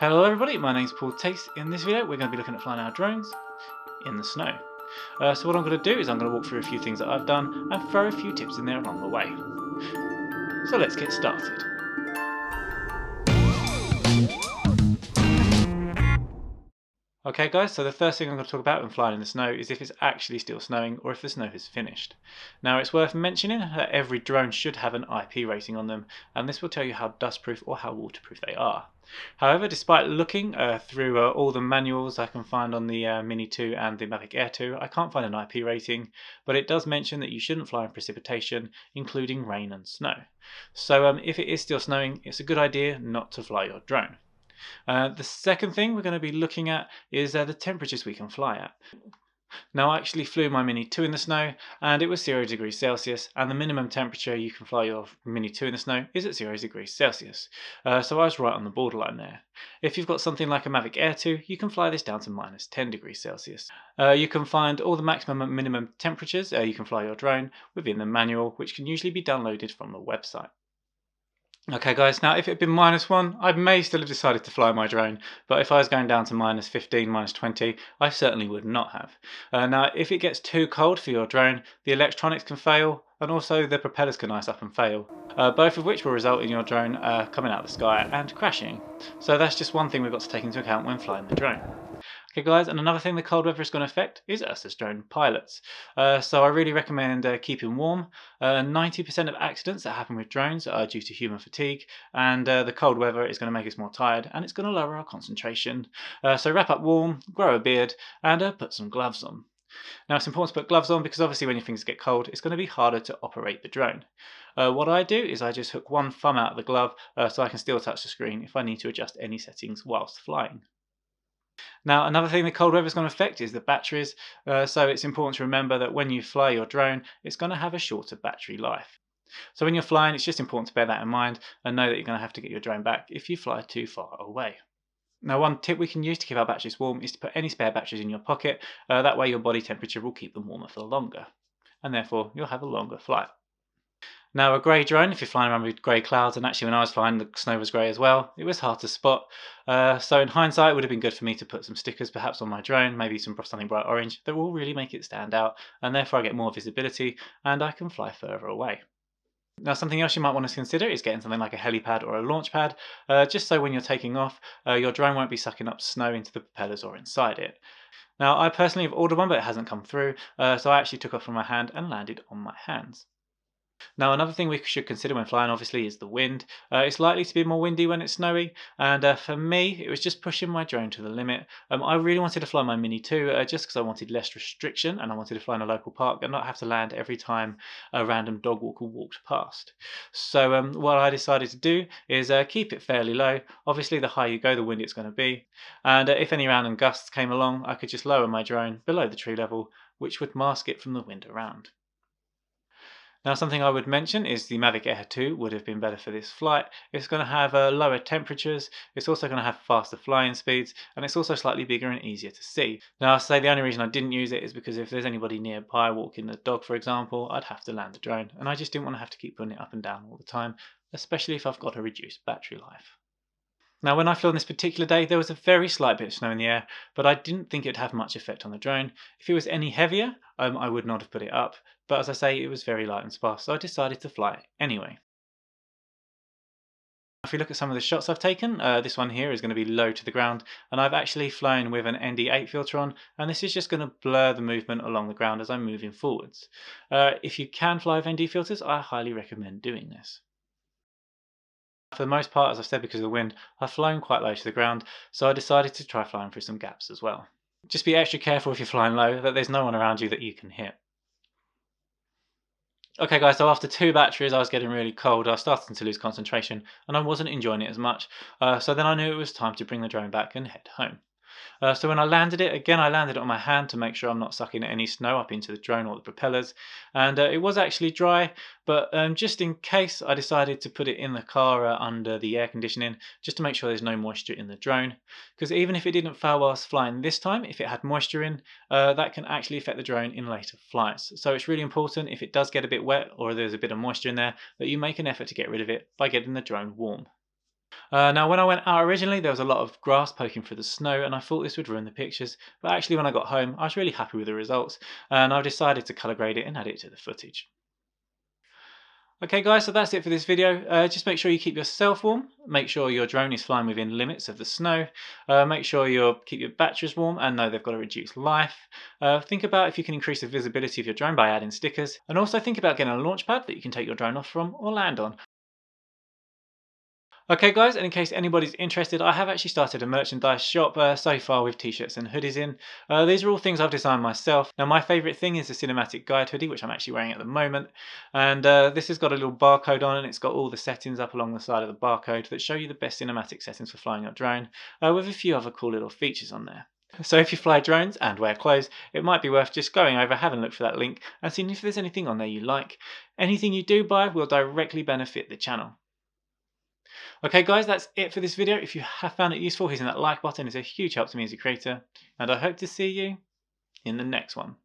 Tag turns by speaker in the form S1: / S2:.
S1: Hello everybody, my name's Paul Tace. In this video we're going to be looking at flying our drones in the snow. So what I'm going to do is I'm going to walk through a few things that I've done and throw a few tips in there along the way. So let's get started. Okay guys, so the first thing I'm going to talk about when flying in the snow is if it's actually still snowing or if the snow has finished. Now it's worth mentioning that every drone should have an IP rating on them, and this will tell you how dustproof or how waterproof they are. However, despite looking through all the manuals I can find on the Mini 2 and the Mavic Air 2, I can't find an IP rating, but it does mention that you shouldn't fly in precipitation, including rain and snow. So if it is still snowing, it's a good idea not to fly your drone. The second thing we're going to be looking at is the temperatures we can fly at. Now I actually flew my Mini 2 in the snow and it was 0 degrees Celsius, and the minimum temperature you can fly your Mini 2 in the snow is at 0 degrees Celsius. So I was right on the borderline there. If you've got something like a Mavic Air 2, you can fly this down to minus 10 degrees Celsius. You can find all the maximum and minimum temperatures you can fly your drone within the manual, which can usually be downloaded from the website. Okay guys, now if it had been -1, I may still have decided to fly my drone, but if I was going down to -15, -20, I certainly would not have. Now if it gets too cold for your drone, the electronics can fail, and also the propellers can ice up and fail, both of which will result in your drone coming out of the sky and crashing. So that's just one thing we've got to take into account when flying the drone. Okay guys, and another thing the cold weather is going to affect is us as drone pilots. So I really recommend keeping warm. 90% of accidents that happen with drones are due to human fatigue, and the cold weather is going to make us more tired and it's going to lower our concentration. So wrap up warm, grow a beard, and put some gloves on. Now it's important to put gloves on because obviously when your fingers get cold it's going to be harder to operate the drone. What I do is I just hook one thumb out of the glove so I can still touch the screen if I need to adjust any settings whilst flying. Now, another thing the cold weather is going to affect is the batteries, so it's important to remember that when you fly your drone, it's going to have a shorter battery life. So when you're flying, it's just important to bear that in mind and know that you're going to have to get your drone back if you fly too far away. Now, one tip we can use to keep our batteries warm is to put any spare batteries in your pocket, that way your body temperature will keep them warmer for longer, and therefore you'll have a longer flight. Now a grey drone, if you're flying around with grey clouds, and actually when I was flying the snow was grey as well, it was hard to spot. So in hindsight it would have been good for me to put some stickers perhaps on my drone, maybe something bright orange, that will really make it stand out, and therefore I get more visibility and I can fly further away. Now something else you might want to consider is getting something like a helipad or a launch pad, just so when you're taking off, your drone won't be sucking up snow into the propellers or inside it. Now I personally have ordered one but it hasn't come through, so I actually took off from my hand and landed on my hands. Now another thing we should consider when flying obviously is the wind. It's likely to be more windy when it's snowy, and for me it was just pushing my drone to the limit. I really wanted to fly my Mini 2 just because I wanted less restriction and I wanted to fly in a local park and not have to land every time a random dog walker walked past. So what I decided to do is keep it fairly low. Obviously the higher you go the windier it's going to be, and if any random gusts came along I could just lower my drone below the tree level, which would mask it from the wind around. Now something I would mention is the Mavic Air 2 would have been better for this flight. It's going to have lower temperatures, it's also going to have faster flying speeds, and it's also slightly bigger and easier to see. Now I'll say the only reason I didn't use it is because if there's anybody nearby walking the dog for example, I'd have to land the drone, and I just didn't want to have to keep putting it up and down all the time, especially if I've got a reduced battery life. Now when I flew on this particular day there was a very slight bit of snow in the air, but I didn't think it would have much effect on the drone. If it was any heavier, I would not have put it up, but as I say it was very light and sparse, so I decided to fly it anyway. If we look at some of the shots I've taken, this one here is going to be low to the ground, and I've actually flown with an ND8 filter on, and this is just going to blur the movement along the ground as I'm moving forwards. If you can fly with ND filters, I highly recommend doing this. For the most part, as I've said, because of the wind, I've flown quite low to the ground, so I decided to try flying through some gaps as well. Just be extra careful if you're flying low that there's no one around you that you can hit. Okay guys, so after 2 batteries I was getting really cold, I was starting to lose concentration and I wasn't enjoying it as much, so then I knew it was time to bring the drone back and head home. So when I landed it, again I landed it on my hand to make sure I'm not sucking any snow up into the drone or the propellers, and it was actually dry, but just in case I decided to put it in the car under the air conditioning just to make sure there's no moisture in the drone, because even if it didn't fail whilst flying this time, if it had moisture in, that can actually affect the drone in later flights. So it's really important if it does get a bit wet or there's a bit of moisture in there that you make an effort to get rid of it by getting the drone warm. Now when I went out originally there was a lot of grass poking through the snow and I thought this would ruin the pictures, but actually when I got home I was really happy with the results and I've decided to colour grade it and add it to the footage. Okay guys, so that's it for this video. Just make sure you keep yourself warm, make sure your drone is flying within limits of the snow, make sure you keep your batteries warm and know they've got a reduced life. Think about if you can increase the visibility of your drone by adding stickers, and also think about getting a launch pad that you can take your drone off from or land on. Okay guys, and in case anybody's interested, I have actually started a merchandise shop so far with t-shirts and hoodies in. These are all things I've designed myself. Now my favourite thing is the cinematic guide hoodie, which I'm actually wearing at the moment. And this has got a little barcode on and it's got all the settings up along the side of the barcode that show you the best cinematic settings for flying your drone, with a few other cool little features on there. So if you fly drones and wear clothes, it might be worth just going over, having a look for that link and seeing if there's anything on there you like. Anything you do buy will directly benefit the channel. Okay guys, that's it for this video. If you have found it useful, hitting that like button is a huge help to me as a creator, and I hope to see you in the next one.